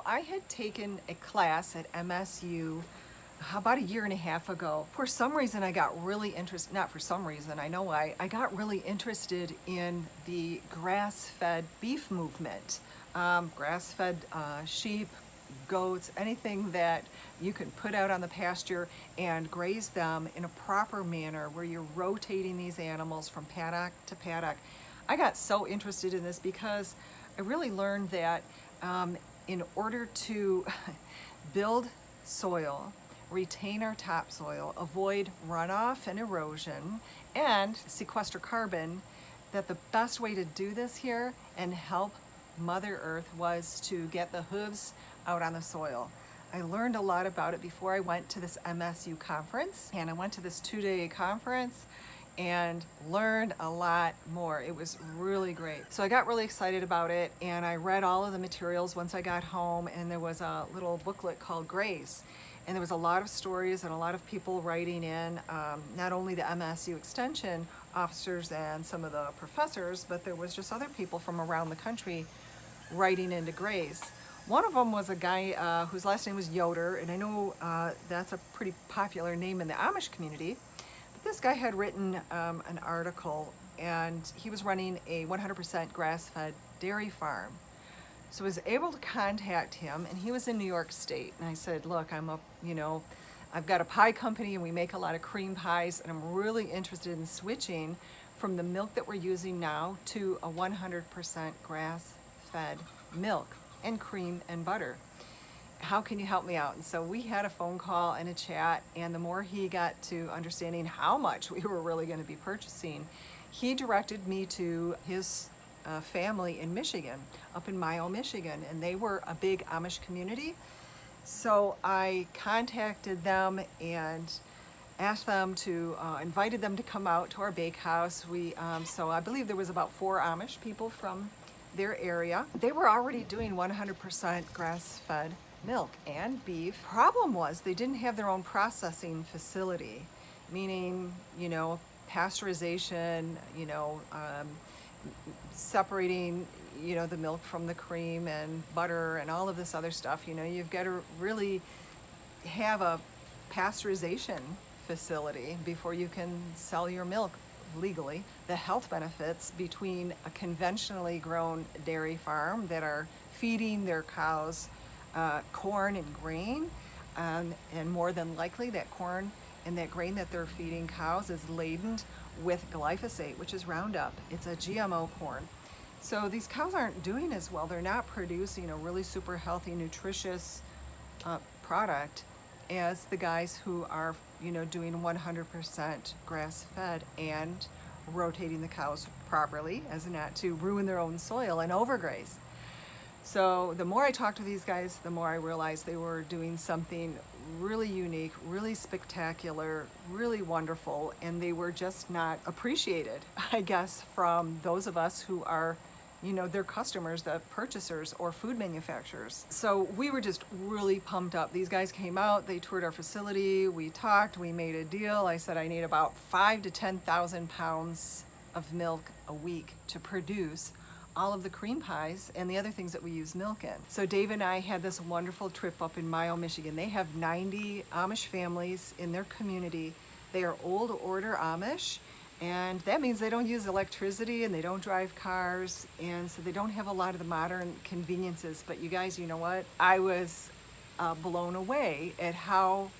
I had taken a class at MSU about a year and a half ago. For some reason, I got really interested, not for some reason, I know why, I got really interested in the grass-fed beef movement. Grass-fed sheep, goats, anything that you can put out on the pasture and graze them in a proper manner where you're rotating these animals from paddock to paddock. I got so interested in this because I really learned that in order to build soil, retain our topsoil, avoid runoff and erosion, and sequester carbon, that the best way to do this here and help Mother Earth was to get the hooves out on the soil. I learned a lot about it before I went to this MSU conference, and I went to this 2-day conference and learned a lot more. It was really great. So I got really excited about it, and I read all of the materials once I got home, and there was a little booklet called Graze. And there was a lot of stories and a lot of people writing in, not only the MSU Extension officers and some of the professors, but there was just other people from around the country writing into Graze. One of them was a guy whose last name was Yoder, and I know that's a pretty popular name in the Amish community. But this guy had written an article, and he was running a 100% grass-fed dairy farm. So I was able to contact him, and he was in New York State. And I said, look, I've got a pie company and we make a lot of cream pies, and I'm really interested in switching from the milk that we're using now to a 100% grass-fed milk and cream and butter. How can you help me out? And so we had a phone call and a chat, and the more he got to understanding how much we were really going to be purchasing, he directed me to his family in Michigan, up in Mayo, Michigan, and they were a big Amish community. So I contacted them and asked them to, invited them to come out to our bakehouse. So I believe there was about 4 Amish people from their area. They were already doing 100% grass-fed milk and beef. Problem was they didn't have their own processing facility, meaning, pasteurization, separating, the milk from the cream and butter and all of this other stuff. You've got to really have a pasteurization facility before you can sell your milk legally. The health benefits between a conventionally grown dairy farm that are feeding their cows corn and grain, and more than likely that corn and that grain that they're feeding cows is laden with glyphosate, which is Roundup. It's a GMO corn. So these cows aren't doing as well. They're not producing a really super healthy, nutritious product as the guys who are, doing 100% grass-fed and rotating the cows properly as not to ruin their own soil and overgraze. So the more I talked to these guys, the more I realized they were doing something really unique, really spectacular, really wonderful, and they were just not appreciated, I guess, from those of us who are, their customers, the purchasers or food manufacturers. So we were just really pumped up. These guys came out, they toured our facility, we talked, we made a deal. I said I need about 5,000 to 10,000 pounds of milk a week to produce all of the cream pies and the other things that we use milk in. So Dave and I had this wonderful trip up in Mayo, Michigan. They have 90 Amish families in their community. They are old order Amish, and that means they don't use electricity and they don't drive cars, and so they don't have a lot of the modern conveniences. But you guys, you know what? I was blown away at how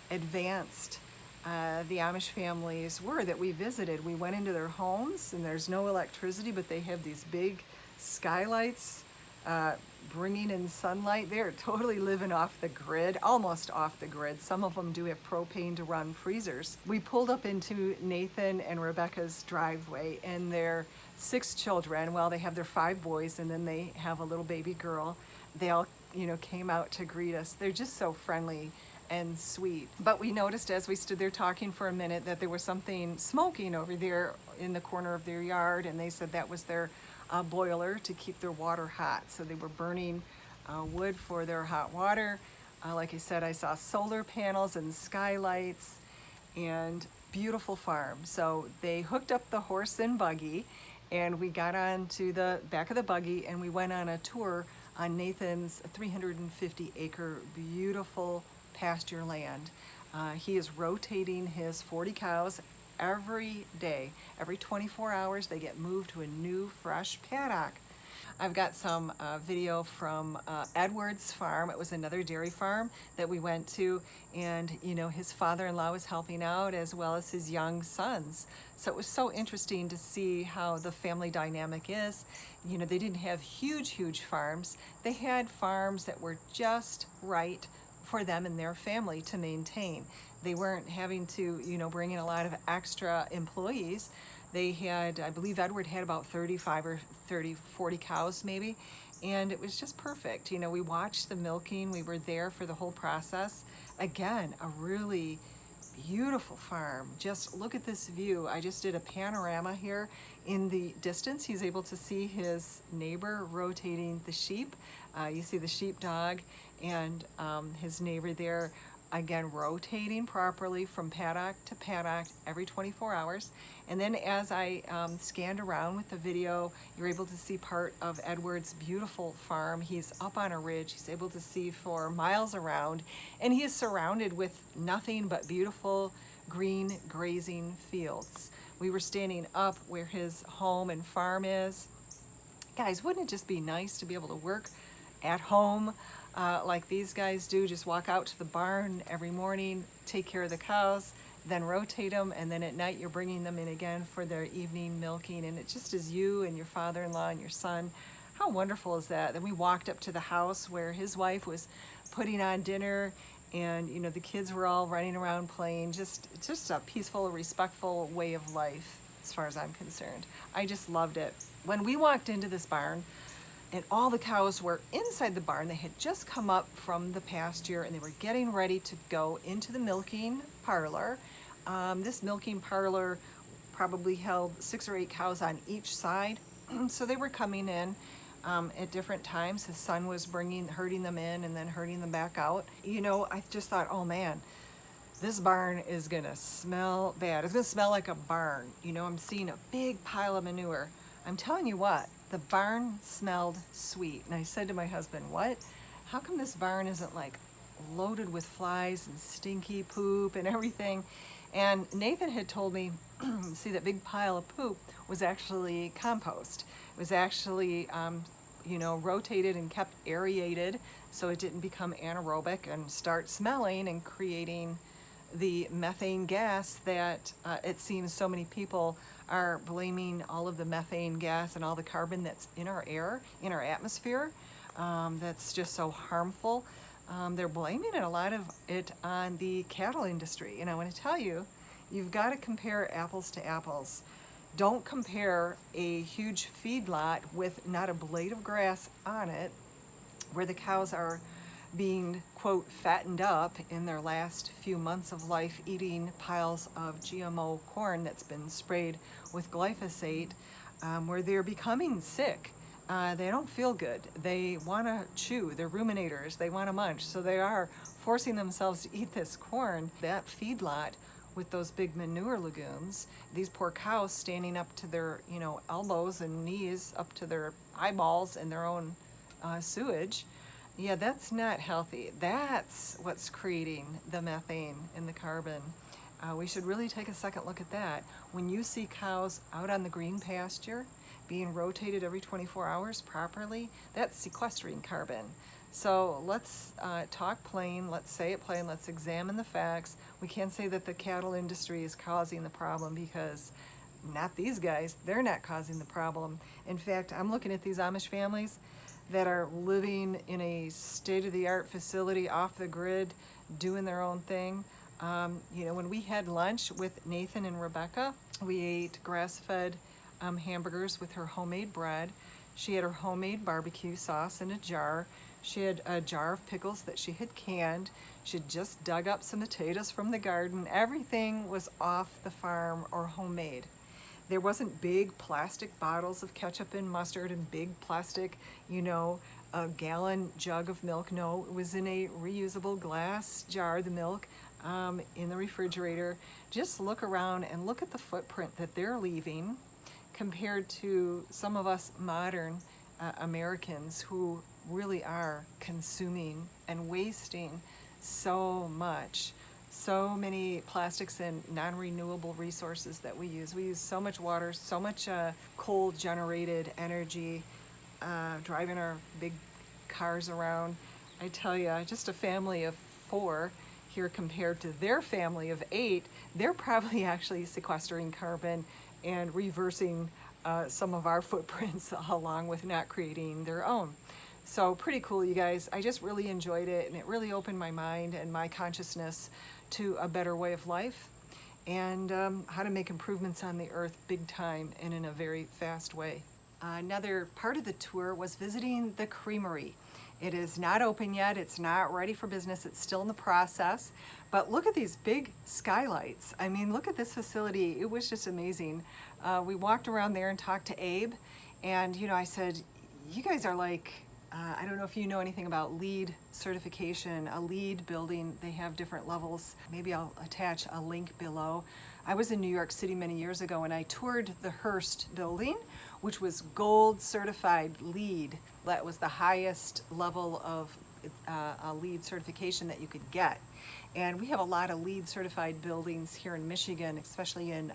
advanced the Amish families were that we visited. We went into their homes, and there's no electricity, but they have these big skylights bringing in sunlight. They're totally living off the grid, almost off the grid. Some of them do have propane to run freezers. We pulled up into Nathan and Rebecca's driveway, and their 6 children, well, they have their 5 boys, and then they have a little baby girl. They all, came out to greet us. They're just so friendly and sweet. But we noticed as we stood there talking for a minute that there was something smoking over there in the corner of their yard, and they said that was their boiler to keep their water hot. So they were burning wood for their hot water. Like I said, I saw solar panels and skylights and beautiful farm. So they hooked up the horse and buggy, and we got on to the back of the buggy and we went on a tour on Nathan's 350-acre beautiful pasture land. He is rotating his 40 cows every day. Every 24 hours they get moved to a new fresh paddock. I've got some video from Edward's farm. It was another dairy farm that we went to, and his father-in-law was helping out as well as his young sons. So it was so interesting to see how the family dynamic is. They didn't have huge farms. They had farms that were just right for them and their family to maintain. They weren't having to, bring in a lot of extra employees. They had, I believe Edward had about 35 or 40 cows maybe, and it was just perfect. We watched the milking, we were there for the whole process. Again, a really beautiful farm. Just look at this view. I just did a panorama here. In the distance, he's able to see his neighbor rotating the sheep. You see the sheepdog and his neighbor there, again, rotating properly from paddock to paddock every 24 hours. And then as I scanned around with the video, you're able to see part of Edward's beautiful farm. He's up on a ridge. He's able to see for miles around, and he is surrounded with nothing but beautiful green grazing fields. We were standing up where his home and farm is. Guys, wouldn't it just be nice to be able to work at home like these guys do? Just walk out to the barn every morning, take care of the cows, then rotate them, and then at night you're bringing them in again for their evening milking, and it just is you and your father-in-law and your son. How wonderful is that? Then we walked up to the house where his wife was putting on dinner, and the kids were all running around playing. Just a peaceful, respectful way of life as far as I'm concerned. I just loved it. When we walked into this barn, and all the cows were inside the barn. They had just come up from the pasture and they were getting ready to go into the milking parlor. This milking parlor probably held 6 or 8 cows on each side. So they were coming in at different times. His son was herding them in and then herding them back out. I just thought, oh man, this barn is gonna smell bad. It's gonna smell like a barn. I'm seeing a big pile of manure. I'm telling you what, the barn smelled sweet. And I said to my husband, what? How come this barn isn't like loaded with flies and stinky poop and everything? And Nathan had told me, see, that big pile of poop was actually compost. It was actually, rotated and kept aerated so it didn't become anaerobic and start smelling and creating the methane gas that it seems so many people are blaming all of the methane gas and all the carbon that's in our air, in our atmosphere, that's just so harmful. They're blaming a lot of it on the cattle industry. And I want to tell you, you've got to compare apples to apples. Don't compare a huge feedlot with not a blade of grass on it, where the cows are being, quote, fattened up in their last few months of life, eating piles of GMO corn that's been sprayed with glyphosate, where they're becoming sick. They don't feel good. They want to chew. They're ruminators. They want to munch. So they are forcing themselves to eat this corn. That feedlot with those big manure lagoons, these poor cows standing up to their, elbows and knees, up to their eyeballs in their own sewage. Yeah, that's not healthy. That's what's creating the methane and the carbon. We should really take a second look at that. When you see cows out on the green pasture being rotated every 24 hours properly, that's sequestering carbon. So let's talk plain, let's say it plain, let's examine the facts. We can't say that the cattle industry is causing the problem, because not these guys, they're not causing the problem. In fact, I'm looking at these Amish families that are living in a state-of-the-art facility off the grid, doing their own thing. When we had lunch with Nathan and Rebecca, we ate grass-fed hamburgers with her homemade bread. She had her homemade barbecue sauce in a jar. She had a jar of pickles that she had canned. She had just dug up some potatoes from the garden. Everything was off the farm or homemade. There wasn't big plastic bottles of ketchup and mustard and big plastic, a gallon jug of milk. No, it was in a reusable glass jar, the milk, in the refrigerator. Just look around and look at the footprint that they're leaving compared to some of us modern Americans who really are consuming and wasting so much. So many plastics and non-renewable resources that we use. We use so much water, so much coal-generated energy, driving our big cars around. I tell you, just a family of 4 here compared to their family of 8, they're probably actually sequestering carbon and reversing some of our footprints along with not creating their own. So pretty cool, you guys. I just really enjoyed it, and it really opened my mind and my consciousness to a better way of life and how to make improvements on the earth big time and in a very fast way. Another part of the tour was visiting the Creamery. It is not open yet, it's not ready for business, it's still in the process, but look at these big skylights. I mean, look at this facility, it was just amazing. We walked around there and talked to Abe, and I said, you guys are like, I don't know if you know anything about LEED certification. A LEED building, they have different levels. Maybe I'll attach a link below. I was in New York City many years ago and I toured the Hearst Building, which was gold certified LEED. That was the highest level of a LEED certification that you could get. And we have a lot of LEED certified buildings here in Michigan, especially in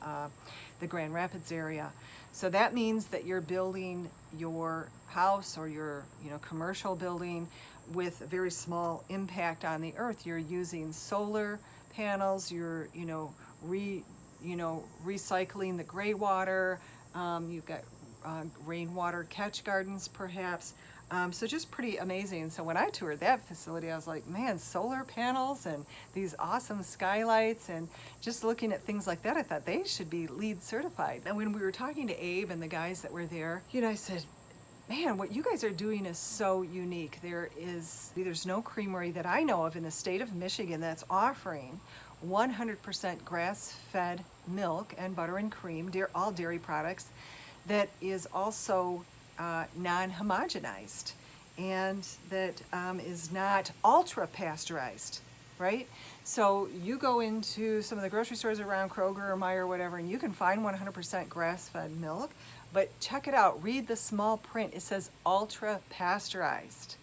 the Grand Rapids area. So that means that you're building your house or your commercial building with a very small impact on the earth. You're using solar panels, you're recycling the gray water, you've got rainwater catch gardens perhaps. So just pretty amazing. So when I toured that facility, I was like, man, solar panels and these awesome skylights, and just looking at things like that, I thought they should be LEED certified. And when we were talking to Abe and the guys that were there, I said, man, what you guys are doing is so unique. There's no creamery that I know of in the state of Michigan that's offering 100% grass-fed milk and butter and cream, all dairy products, that is also non-homogenized and that is not ultra-pasteurized, right? So you go into some of the grocery stores around Kroger or Meijer or whatever, and you can find 100% grass-fed milk, but check it out, read the small print. It says ultra-pasteurized.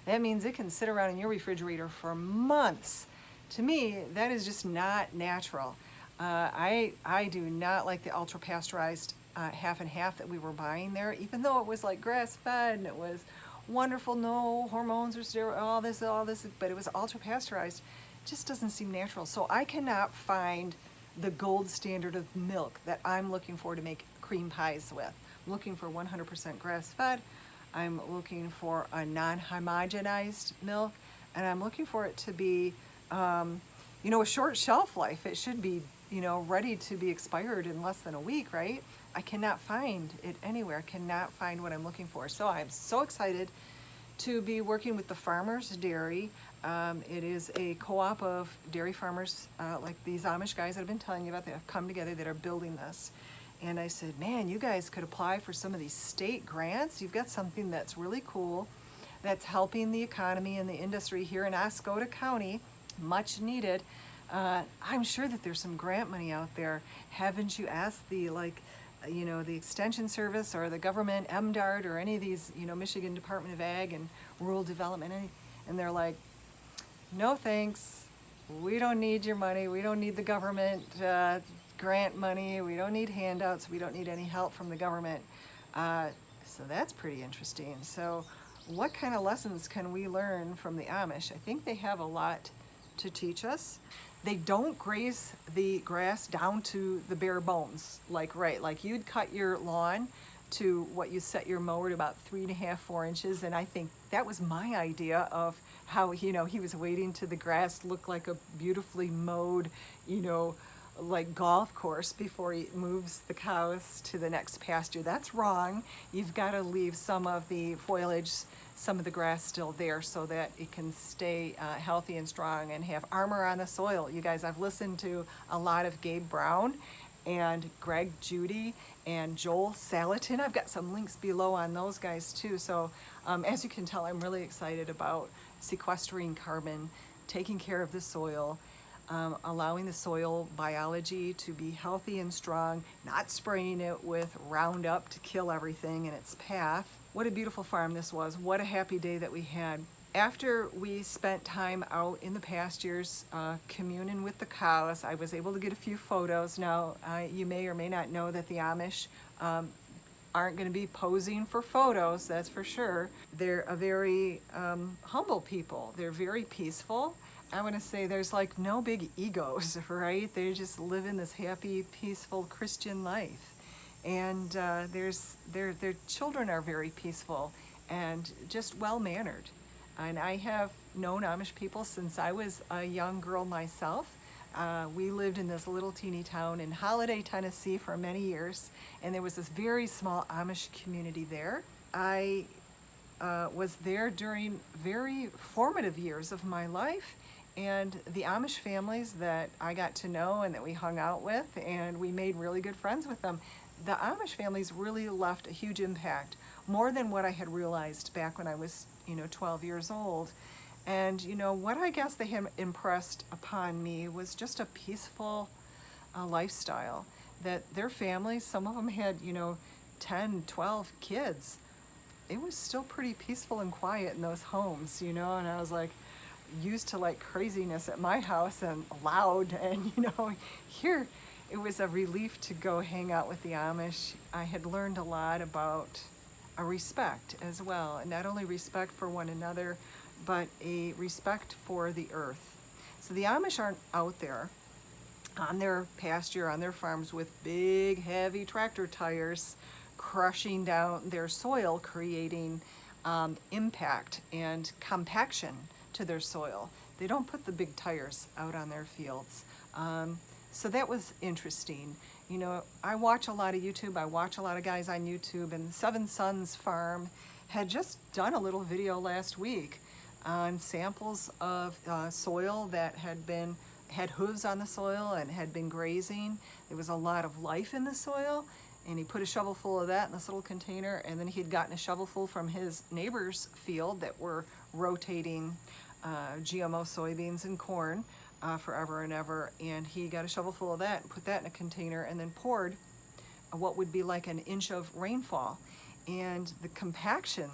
That means it can sit around in your refrigerator for months. To me, that is just not natural. I do not like the ultra-pasteurized half and half that we were buying there, even though it was like grass-fed and it was wonderful, no hormones or steroids, all this, but it was ultra-pasteurized. It just doesn't seem natural. So I cannot find the gold standard of milk that I'm looking for to make cream pies with. I'm looking for 100% grass-fed. I'm looking for a non-homogenized milk, and I'm looking for it to be, a short shelf life. It should be, ready to be expired in less than a week, right? I cannot find it anywhere. I cannot find what I'm looking for. So I'm so excited to be working with the Farmers Dairy. It is a co-op of dairy farmers, like these Amish guys that I've been telling you about that have come together that are building this. And I said, man, you guys could apply for some of these state grants. You've got something that's really cool, that's helping the economy and the industry here in Oscoda County, much needed. I'm sure that there's some grant money out there. Haven't you asked the Extension Service or the government, MDART, or any of these, Michigan Department of Ag and Rural Development, and they're like, no thanks, we don't need your money, we don't need the government grant money, we don't need handouts, we don't need any help from the government. So that's pretty interesting. So what kind of lessons can we learn from the Amish? I think they have a lot to teach us. They don't graze the grass down to the bare bones, like you'd cut your lawn to what you set your mower to about 3.5, 4 inches, and I think that was my idea of how he was waiting to the grass look like a beautifully mowed, like golf course before he moves the cows to the next pasture. That's wrong. You've got to leave some of the foliage, some of the grass still there so that it can stay healthy and strong and have armor on the soil. You guys, I've listened to a lot of Gabe Brown and Greg Judy and Joel Salatin. I've got some links below on those guys too. So as you can tell, I'm really excited about sequestering carbon, taking care of the soil, allowing the soil biology to be healthy and strong, not spraying it with Roundup to kill everything in its path. What a beautiful farm this was. What a happy day that we had. After we spent time out in the pastures, communing with the cows, I was able to get a few photos. Now, you may or may not know that the Amish aren't going to be posing for photos, that's for sure. They're a very humble people. They're very peaceful. I want to say there's like no big egos, right? They just live in this happy, peaceful Christian life. And their children are very peaceful and just well-mannered. And I have known Amish people since I was a young girl myself. We lived in this little teeny town in Holiday, Tennessee for many years, and there was this very small Amish community there. I was there during very formative years of my life, and the Amish families that I got to know and that we hung out with, and we made really good friends with them. The Amish families really left a huge impact, more than what I had realized back when I was 12 years old. And what I guess they had impressed upon me was just a peaceful lifestyle. That their families, some of them had 10, 12 kids. It was still pretty peaceful and quiet in those homes, and I was like used to like craziness at my house and loud, and here it was a relief to go hang out with the Amish. I had learned a lot about a respect as well, and not only respect for one another, but a respect for the earth. So the Amish aren't out there on their pasture, on their farms with big, heavy tractor tires crushing down their soil, creating impact and compaction to their soil. They don't put the big tires out on their fields. So that was interesting. I watch a lot of YouTube. I watch a lot of guys on YouTube, and Seven Sons Farm had just done a little video last week on samples of soil that had hooves on the soil and had been grazing. There was a lot of life in the soil, and he put a shovel full of that in this little container, and then he'd gotten a shovel full from his neighbor's field that were rotating GMO soybeans and corn forever and ever, and he got a shovel full of that and put that in a container and then poured what would be like an inch of rainfall. And the compaction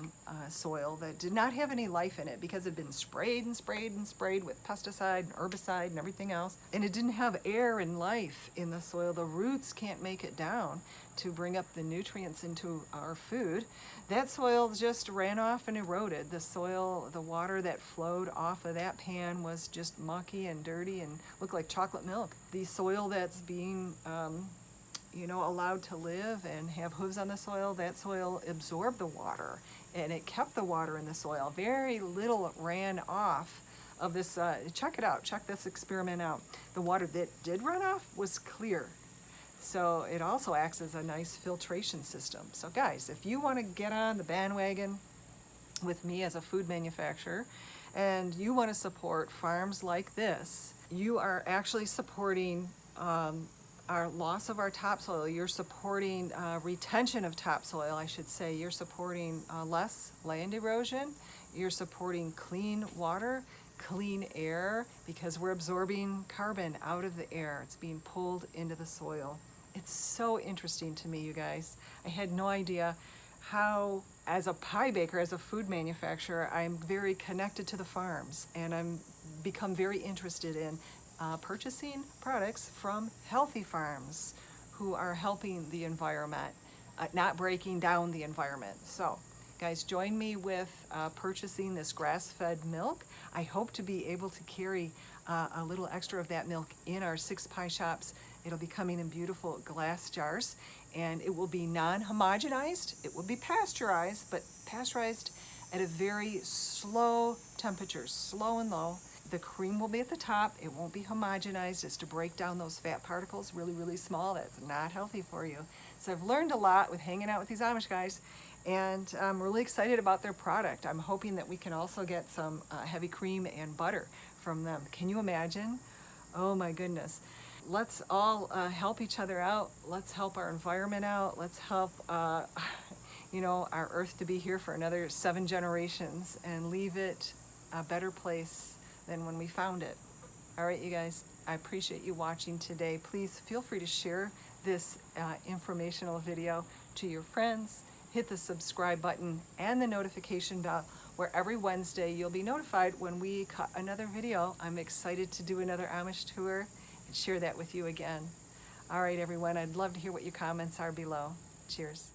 soil that did not have any life in it because it had been sprayed and sprayed and sprayed with pesticide and herbicide and everything else, and it didn't have air and life in the soil. The roots can't make it down to bring up the nutrients into our food. That soil just ran off and eroded. The soil, the water that flowed off of that pan was just mucky and dirty and looked like chocolate milk. The soil that's being allowed to live and have hooves on the soil, that soil absorbed the water and it kept the water in the soil. Very little ran off of this. Check it out, check this experiment out. The water that did run off was clear. So it also acts as a nice filtration system. So guys, if you want to get on the bandwagon with me as a food manufacturer and you want to support farms like this, you are actually supporting our loss of our topsoil. You're supporting retention of topsoil, I should say. You're supporting less land erosion. You're supporting clean water, clean air, because we're absorbing carbon out of the air. It's being pulled into the soil. It's so interesting to me, you guys. I had no idea how, as a pie baker, as a food manufacturer, I'm very connected to the farms, and I'm become very interested in purchasing products from healthy farms who are helping the environment, not breaking down the environment. So guys, join me with purchasing this grass-fed milk. I hope to be able to carry a little extra of that milk in our 6 pie shops. It'll be coming in beautiful glass jars, and it will be non-homogenized. It will be pasteurized, but pasteurized at a very slow temperature, slow and low. The cream will be at the top. It won't be homogenized. It's to break down those fat particles really, really small. That's not healthy for you. So I've learned a lot with hanging out with these Amish guys, and I'm really excited about their product. I'm hoping that we can also get some heavy cream and butter from them. Can you imagine? Oh my goodness. Let's all help each other out. Let's help our environment out. Let's help our earth to be here for another 7 generations and leave it a better place than when we found it. All right, you guys, I appreciate you watching today. Please feel free to share this informational video to your friends. Hit the subscribe button and the notification bell, where every Wednesday you'll be notified when we cut another video. I'm excited to do another Amish tour and share that with you again. All right, everyone, I'd love to hear what your comments are below. Cheers.